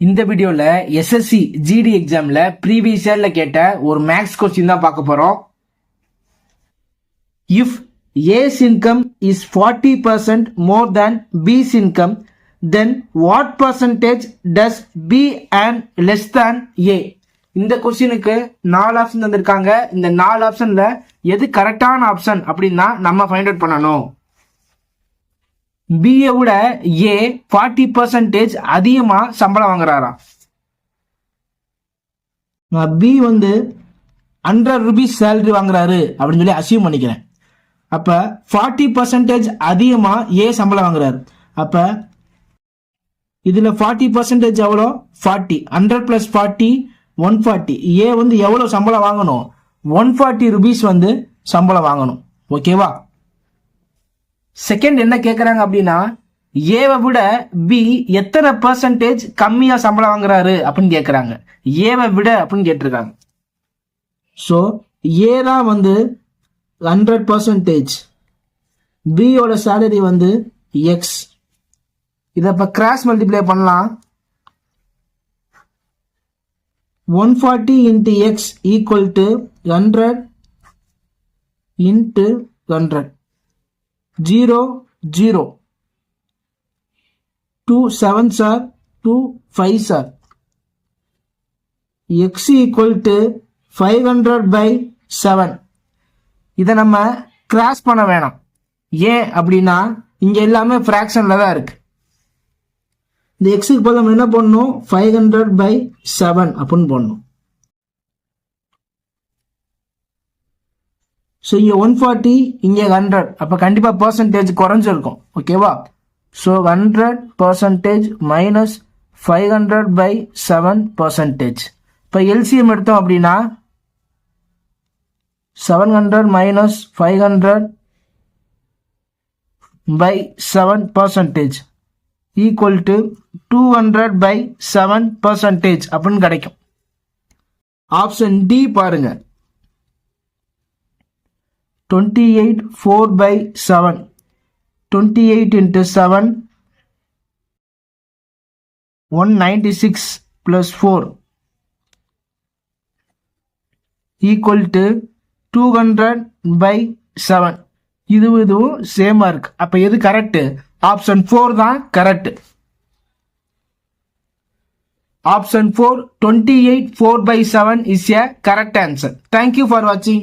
இந்த வீடியோல SSC GD எக்ஸாம்ல ப்ரீவியஸ் இயர்ல கேட்ட ஒரு மேக்ஸ் கொஸ்டின் தான் பார்க்க போறோம். If A's income is 40% more than B's income, then what percentage does B and less than A? இந்த கொஸ்டினுக்கு 4 ஆப்ஷன் தந்திருக்காங்க. இந்த 4 ஆப்ஷன்ல எது கரெக்டான ஆப்ஷன் அப்படின்னா நம்ம ஃபைண்ட் அவுட் பண்ணணும். பிஏ விட ஏ 40% அதிகமா சம்பளம் வாங்குறாராம். பி வந்து 100 ரூபீஸ் சேலரி வாங்குறாரு அப்படின்னு சொல்லி அசியூம் பண்ணிக்கிறேன். அப்ப 40% அதிகமா ஏ சம்பளம் வாங்குறாரு. அப்ப இதுல 40% எவ்வளோ? 40. 100 + 40 140. ஏ வந்து எவ்வளவு சம்பளம் வாங்கணும்? 140 ரூபீஸ் வந்து சம்பளம் வாங்கணும். ஓகேவா? செகண்ட் என்ன கேட்குறாங்க அப்படின்னா, ஏவை விட பி எத்தனை பர்சன்டேஜ் கம்மியாக சம்பளம் வாங்குறாரு அப்படின்னு கேட்குறாங்க. ஏவை விட அப்படின்னு கேட்டிருக்காங்க. ஸோ ஏ தான் வந்து 100%, பியோட சேலரி வந்து எக்ஸ். இதை இப்போ கிராஸ் மல்டிப்ளை பண்ணலாம். 140 × x = 100 × 100. 0 0 2 7s are 2 5s are. x = 500/7. இதை நம்ம கிராஸ் பண்ண வேணாம். ஏன் அப்படின்னா இங்க எல்லாமே ஃபிராக்ஷன்ல தான் இருக்கு. இந்த எக்ஸுக்கு பதிலா நம்ம என்ன பண்ணணும்? 500/7 அப்படின்னு போடணும். ஸோ இங்கே 140, இங்கே 100. அப்போ கண்டிப்பாக பர்சன்டேஜ் குறைஞ்சிருக்கும். ஓகேவா? ஸோ 100% - 500/7%. இப்போ எல்சிஎம் எடுத்தோம் அப்படின்னா 700 - 500/7% = 200/7% அப்படின்னு கிடைக்கும். ஆப்ஷன் டி பாருங்க. 28 4/7. 28 × 7 196 + 4 = 200/7. இதுவும் சேமா இருக்கு. அப்ப எது கரெக்ட்? ஆப்ஷன் 4 தான் correct. Option 4 28 4/7 is a correct answer. Thank you for watching.